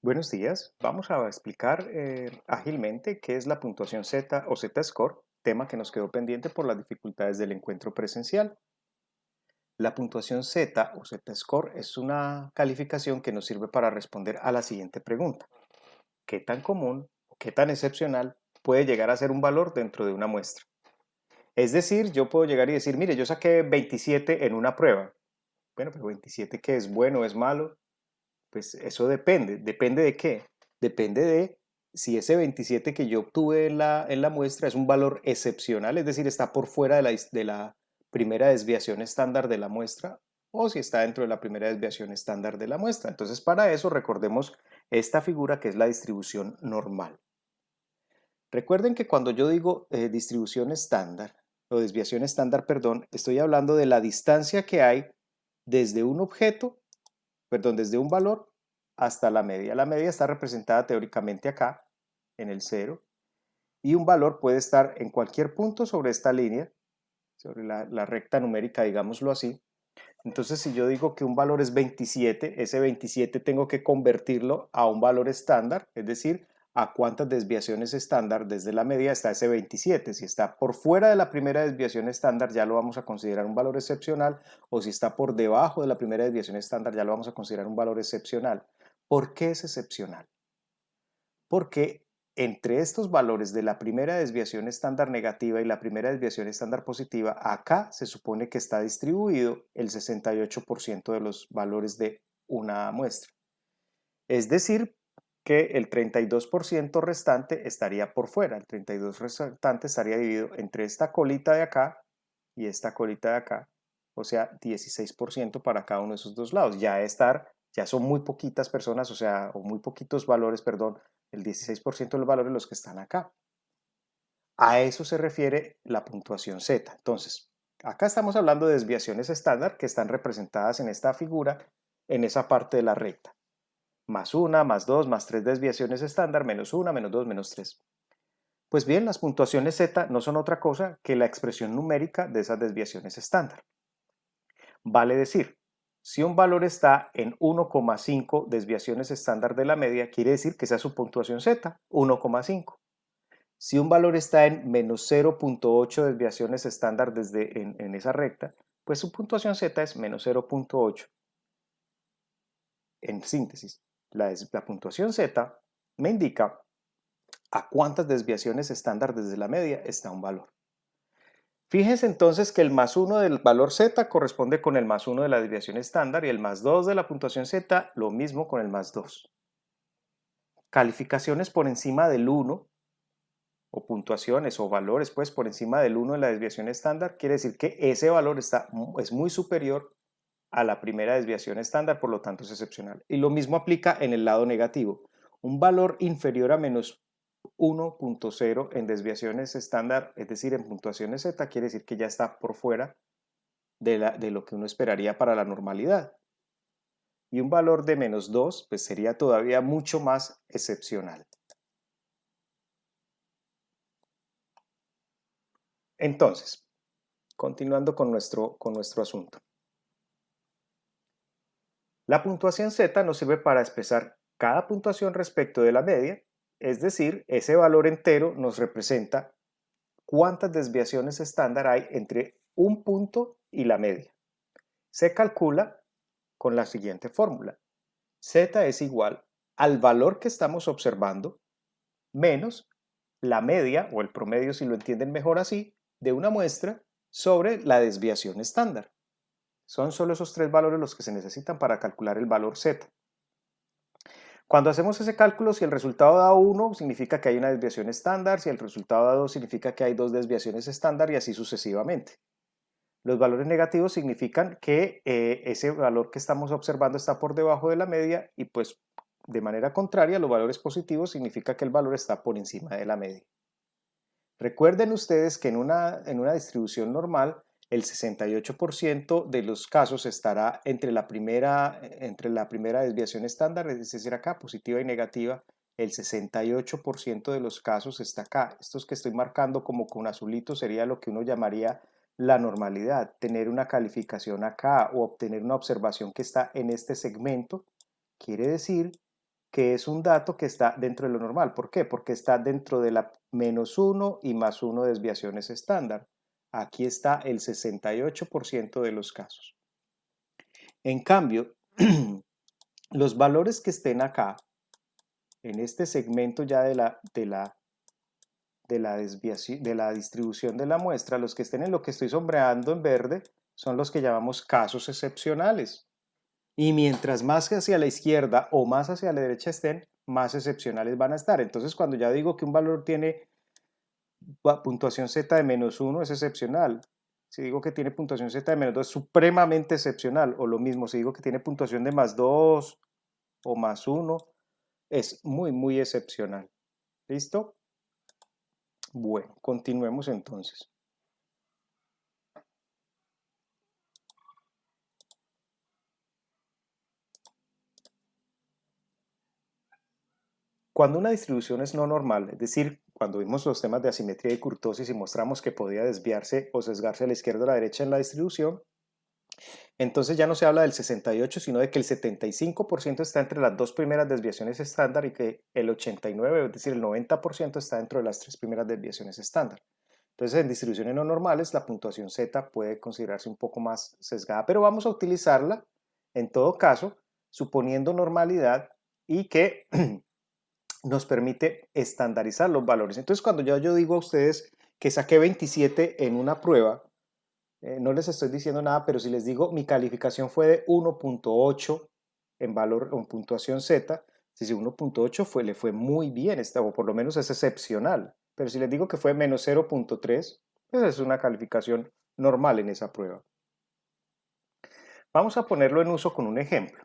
Buenos días, vamos a explicar ágilmente qué es la puntuación Z o Z-score, tema que nos quedó pendiente por las dificultades del encuentro presencial. La puntuación Z o Z-score es una calificación que nos sirve para responder a la siguiente pregunta: ¿qué tan común o qué tan excepcional puede llegar a ser un valor dentro de una muestra? Es decir, yo puedo llegar y decir, mire, yo saqué 27 en una prueba. Bueno, pero 27, ¿qué es bueno o es malo? Pues eso depende. ¿Depende de qué? Depende de si ese 27 que yo obtuve en la muestra es un valor excepcional, es decir, está por fuera de la primera desviación estándar de la muestra, o si está dentro de la primera desviación estándar de la muestra. Entonces, para eso recordemos esta figura que es la distribución normal. Recuerden que cuando yo digo distribución estándar, o desviación estándar, perdón, estoy hablando de la distancia que hay desde un objeto, perdón, desde un valor hasta la media. La media está representada teóricamente acá, en el cero, y un valor puede estar en cualquier punto sobre esta línea, sobre la recta numérica, digámoslo así. Entonces, si yo digo que un valor es 27, ese 27 tengo que convertirlo a un valor estándar, es decir, a cuántas desviaciones estándar desde la media está ese 27. Si está por fuera de la primera desviación estándar, ya lo vamos a considerar un valor excepcional, o si está por debajo de la primera desviación estándar, ya lo vamos a considerar un valor excepcional. ¿Por qué es excepcional? Porque entre estos valores de la primera desviación estándar negativa y la primera desviación estándar positiva, acá se supone que está distribuido el 68% de los valores de una muestra. Es decir, que el 32% restante estaría por fuera. El 32% restante estaría dividido entre esta colita de acá y esta colita de acá. O sea, 16% para cada uno de esos dos lados. Ya son muy poquitas personas, o sea, o muy poquitos valores, perdón, el 16% de los valores los que están acá. A eso se refiere la puntuación Z. Entonces, acá estamos hablando de desviaciones estándar que están representadas en esta figura, en esa parte de la recta. Más una, más dos, más tres desviaciones estándar, menos una, menos dos, menos tres. Pues bien, las puntuaciones Z no son otra cosa que la expresión numérica de esas desviaciones estándar. Vale decir, si un valor está en 1,5 desviaciones estándar de la media, quiere decir que esa es su puntuación Z, 1,5. Si un valor está en menos 0,8 desviaciones estándar en esa recta, pues su puntuación Z es menos 0,8. En síntesis, la puntuación Z me indica a cuántas desviaciones estándar desde la media está un valor. Fíjense entonces que el más 1 del valor Z corresponde con el más 1 de la desviación estándar y el más 2 de la puntuación Z lo mismo con el más 2. Calificaciones por encima del 1 o puntuaciones o valores pues por encima del 1 de la desviación estándar quiere decir que ese valor es muy superior a la primera desviación estándar, por lo tanto es excepcional. Y lo mismo aplica en el lado negativo. Un valor inferior a menos 1,0 en desviaciones estándar, es decir, en puntuaciones Z, quiere decir que ya está por fuera de lo que uno esperaría para la normalidad. Y un valor de menos 2 pues sería todavía mucho más excepcional. Entonces, continuando con nuestro asunto. La puntuación Z nos sirve para expresar cada puntuación respecto de la media, es decir, ese valor entero nos representa cuántas desviaciones estándar hay entre un punto y la media. Se calcula con la siguiente fórmula. Z es igual al valor que estamos observando menos la media o el promedio, si lo entienden mejor así, de una muestra sobre la desviación estándar. Son solo esos tres valores los que se necesitan para calcular el valor Z. Cuando hacemos ese cálculo, si el resultado da 1, significa que hay una desviación estándar, si el resultado da 2, significa que hay dos desviaciones estándar y así sucesivamente. Los valores negativos significan que ese valor que estamos observando está por debajo de la media y pues de manera contraria, los valores positivos significa que el valor está por encima de la media. Recuerden ustedes que en una distribución normal, el 68% de los casos estará entre la primera desviación estándar, es decir, acá, positiva y negativa. El 68% de los casos está acá. Estos que estoy marcando como con azulito sería lo que uno llamaría la normalidad. Tener una calificación acá o obtener una observación que está en este segmento quiere decir que es un dato que está dentro de lo normal. ¿Por qué? Porque está dentro de la -1 y +1 desviaciones estándar. Aquí está el 68% de los casos. En cambio, los valores que estén acá, en este segmento ya de la desviación, de la distribución de la muestra, los que estén en lo que estoy sombreando en verde, son los que llamamos casos excepcionales. Y mientras más hacia la izquierda o más hacia la derecha estén, más excepcionales van a estar. Entonces, cuando ya digo que un valor tiene puntuación z de -1, es excepcional. Si digo que tiene puntuación z de -2, es supremamente excepcional. O lo mismo, si digo que tiene puntuación de +2 o +1, es muy, muy excepcional. ¿Listo? Bueno, continuemos entonces. Cuando una distribución es no normal, es decir, cuando vimos los temas de asimetría y kurtosis y mostramos que podía desviarse o sesgarse a la izquierda o a la derecha en la distribución, entonces ya no se habla del 68, sino de que el 75% está entre las dos primeras desviaciones estándar y que el 89, es decir, el 90% está dentro de las tres primeras desviaciones estándar. Entonces, en distribuciones no normales, la puntuación z puede considerarse un poco más sesgada, pero vamos a utilizarla, en todo caso, suponiendo normalidad y que nos permite estandarizar los valores. Entonces, cuando yo digo a ustedes que saqué 27 en una prueba, no les estoy diciendo nada, pero si les digo mi calificación fue de 1.8 en valor, en puntuación Z, si 1.8 le fue muy bien, o por lo menos es excepcional. Pero si les digo que fue menos 0.3, pues es una calificación normal en esa prueba. Vamos a ponerlo en uso con un ejemplo.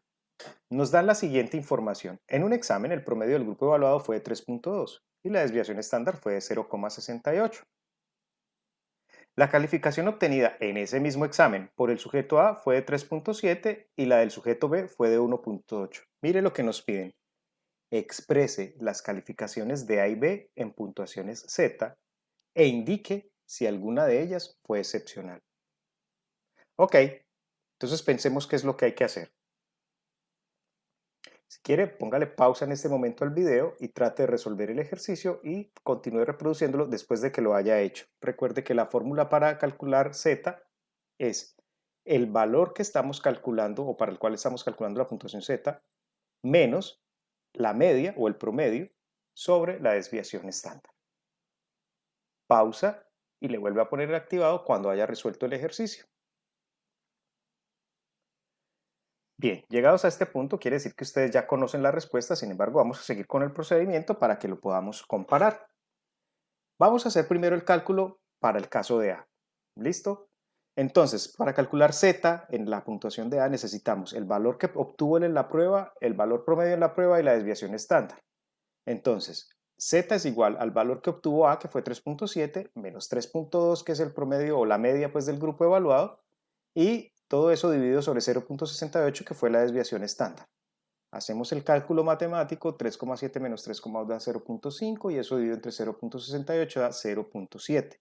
Nos dan la siguiente información. En un examen, el promedio del grupo evaluado fue de 3.2 y la desviación estándar fue de 0,68. La calificación obtenida en ese mismo examen por el sujeto A fue de 3.7 y la del sujeto B fue de 1.8. Mire lo que nos piden. Exprese las calificaciones de A y B en puntuaciones Z e indique si alguna de ellas fue excepcional. Ok, entonces pensemos qué es lo que hay que hacer. Si quiere, póngale pausa en este momento al video y trate de resolver el ejercicio y continúe reproduciéndolo después de que lo haya hecho. Recuerde que la fórmula para calcular Z es el valor que estamos calculando o para el cual estamos calculando la puntuación Z menos la media o el promedio sobre la desviación estándar. Pausa y le vuelve a poner activado cuando haya resuelto el ejercicio. Bien, llegados a este punto quiere decir que ustedes ya conocen la respuesta, sin embargo vamos a seguir con el procedimiento para que lo podamos comparar. Vamos a hacer primero el cálculo para el caso de A. ¿Listo? Entonces, para calcular Z en la puntuación de A necesitamos el valor que obtuvo él en la prueba, el valor promedio en la prueba y la desviación estándar. Entonces, Z es igual al valor que obtuvo A, que fue 3.7, menos 3.2, que es el promedio o la media pues, del grupo evaluado, y todo eso dividido sobre 0.68, que fue la desviación estándar. Hacemos el cálculo matemático, 3,7 menos 3,2 da 0.5 y eso dividido entre 0.68 da 0.7.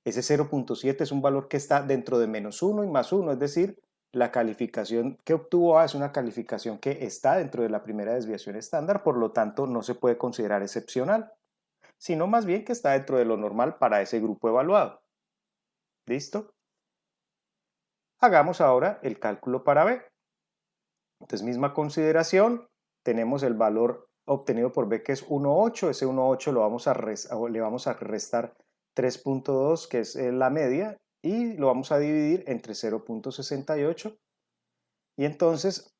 Ese 0.7 es un valor que está dentro de -1 y +1, es decir, la calificación que obtuvo A es una calificación que está dentro de la primera desviación estándar, por lo tanto no se puede considerar excepcional, sino más bien que está dentro de lo normal para ese grupo evaluado. ¿Listo? Hagamos ahora el cálculo para B. Entonces, misma consideración, tenemos el valor obtenido por B que es 1,8, ese 1,8 le vamos a restar 3.2, que es la media, y lo vamos a dividir entre 0.68. Y entonces,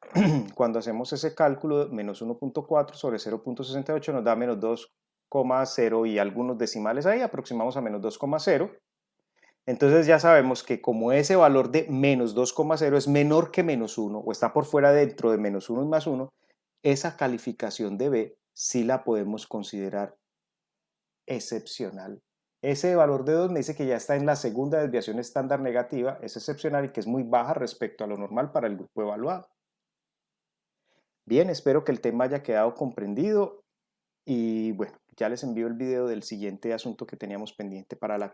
cuando hacemos ese cálculo, menos 1.4 sobre 0.68 nos da menos 2,0 y algunos decimales ahí, aproximamos a menos 2,0. Entonces ya sabemos que como ese valor de menos 2,0 es menor que -1 o está por fuera dentro de -1 y +1, esa calificación de B sí la podemos considerar excepcional. Ese valor de 2 me dice que ya está en la segunda desviación estándar negativa, es excepcional y que es muy baja respecto a lo normal para el grupo evaluado. Bien, espero que el tema haya quedado comprendido y bueno, ya les envío el video del siguiente asunto que teníamos pendiente para la